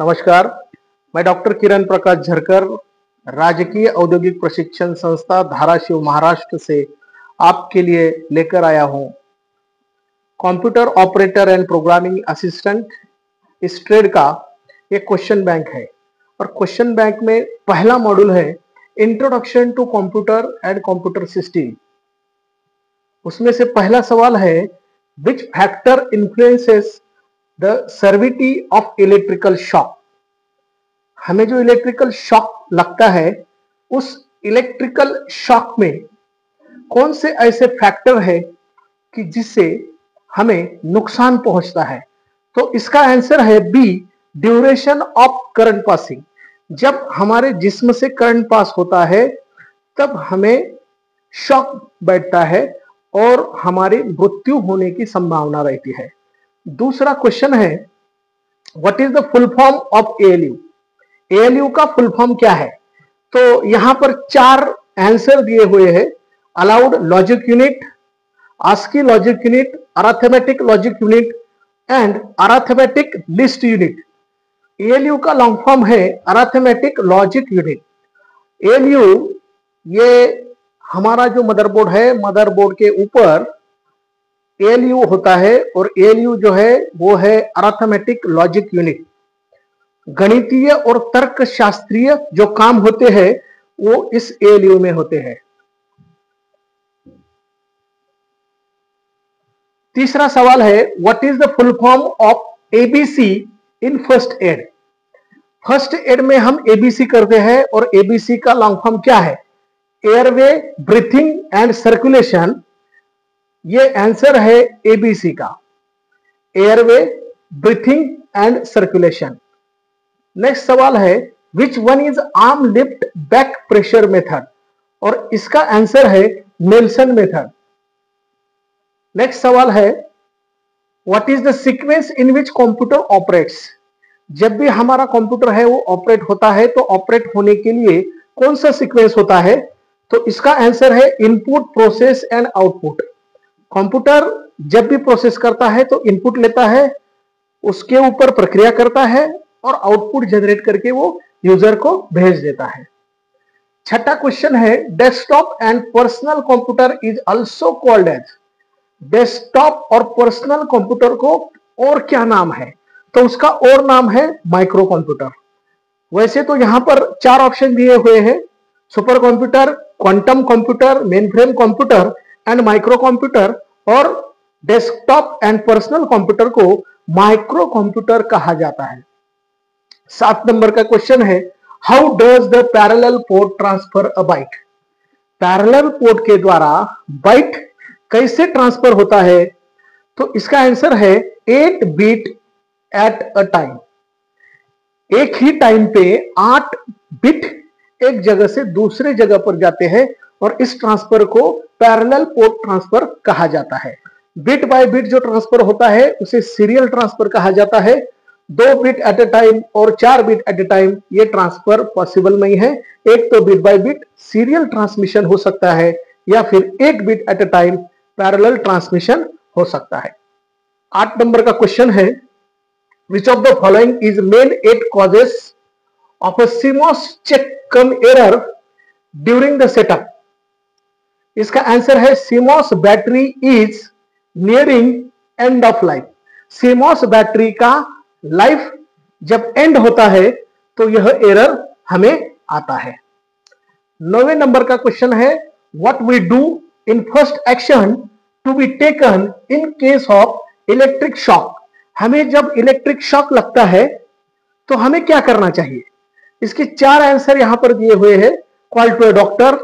नमस्कार, मैं डॉक्टर किरण प्रकाश झरकर, राजकीय औद्योगिक प्रशिक्षण संस्था धाराशिव महाराष्ट्र से आपके लिए लेकर आया हूं computer operator and programming assistant. इस ट्रेड का एक क्वेश्चन बैंक है और क्वेश्चन बैंक में पहला मॉड्यूल है introduction to computer and computer system. उसमें से पहला सवाल है which factor influences the severity of electrical shock. हमें जो इलेक्ट्रिकल शॉक लगता है उस इलेक्ट्रिकल शॉक में कौन से ऐसे फैक्टर है कि जिससे हमें नुकसान पहुंचता है। तो इसका आंसर है B, duration of current passing. जब हमारे जिस्म से करंट पास होता है तब हमें शॉक बैठता है और हमारी मृत्यु होने की संभावना रहती है। दूसरा क्वेश्चन है what is the full form of ALU. ALU का फुल फॉर्म क्या है। तो यहां पर 4 आंसर दिए हुए हैं, allowed logic unit, ASCII logic unit, arithmetic logic unit and arithmetic list unit. ALU का लॉन्ग फॉर्म है अरिथमेटिक लॉजिक यूनिट। एएलयू ये हमारा जो मदरबोर्ड है, मदरबोर्ड के ऊपर एएलयू होता है और एएलयू जो है वो है अरिथमेटिक लॉजिक यूनिट। गणितीय और तर्क शास्त्रीय जो काम होते हैं वो इस एएलयू में होते हैं। तीसरा सवाल है what is the full form of ABC in first aid. First aid में हम एबीसी करते हैं और एबीसी का लॉन्ग फॉर्म क्या है, एयरवे, ब्रीथिंग एंड सर्कुलेशन। ये आंसर है एबीसी का, airway, breathing and circulation. Next सवाल है which one is arm lift back pressure method और इसका आंसर है नेल्सन मेथड। नेक्स्ट सवाल है what is the sequence in which computer operates. जब भी हमारा कंप्यूटर है वो ऑपरेट होता है तो ऑपरेट होने के लिए कौन सा सीक्वेंस होता है। तो इसका आंसर है input, process and output. Computer जब भी प्रोसेस करता है तो इनपुट लेता है, उसके ऊपर प्रक्रिया करता है और आउटपुट जनरेट करके वो यूजर को भेज देता है। छठा क्वेश्चन है desktop and personal computer is also called as. Desktop और पर्सनल कंप्यूटर को और क्या नाम है। तो उसका और नाम है माइक्रो कंप्यूटर। वैसे तो यहां पर 4 ऑप्शन दिए हुए हैं, super computer, quantum computer, mainframe computer and micro computer, और डेस्कटॉप एंड पर्सनल कंप्यूटर को माइक्रो कंप्यूटर कहा जाता है। 7 नंबर का क्वेश्चन है how does the parallel port transfer a byte. Parallel port के द्वारा बाइट कैसे ट्रांसफर होता है। तो इसका आंसर है 8 बिट एट अ टाइम। एक ही टाइम पे 8 बिट एक जगह से दूसरे जगह पर जाते हैं और इस ट्रांसफर को पैरेलल पोर्ट ट्रांसफर कहा जाता है। बिट बाय बिट जो ट्रांसफर होता है उसे सीरियल ट्रांसफर कहा जाता है। 2 बिट एट ए टाइम और 4 बिट एट ए टाइम ये ट्रांसफर पॉसिबल नहीं है। एक तो bit by bit serial transmission हो सकता है या फिर 1 bit at a time parallel transmission हो सकता है। 8 नंबर का क्वेश्चन है which of the following is main 8 causes of a CMOS checksum error during the setup. इसका आंसर है CMOS battery is nearing end of life. CMOS battery का life जब एंड होता है तो यह एरर हमें आता है। 9वें नंबर का क्वेश्चन है what we do in first action to be taken in case of electric shock. हमें जब इलेक्ट्रिक शॉक लगता है तो हमें क्या करना चाहिए। इसके 4 आंसर यहां पर दिए हुए हैं, call to a doctor,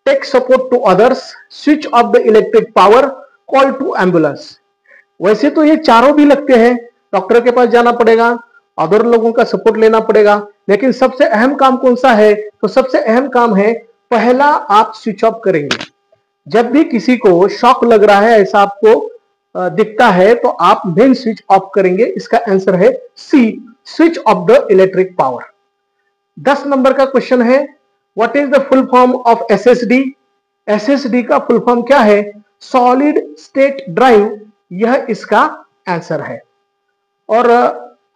take support to others, switch off the electric power, call to ambulance. वैसे तो ये चारों भी लगते हैं, डॉक्टर के पास जाना पड़ेगा, अदर लोगों का सपोर्ट लेना पड़ेगा, लेकिन सबसे अहम काम कौन सा है। तो सबसे अहम काम है पहला आप स्विच ऑफ करेंगे। जब भी किसी को शॉक लग रहा है ऐसा आपको दिखता है तो आप मेन स्विच ऑफ करेंगे। इसका आंसर है C, switch off the electric power. 10 number का क्वेश्चन है what is the full form of SSD। SSD का फुल फॉर्म क्या है, सॉलिड स्टेट ड्राइव, यह इसका आंसर है। और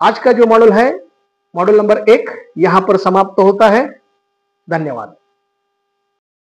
आज का जो मॉडल है मॉड्यूल नंबर 1 यहां पर समाप्त होता है। धन्यवाद।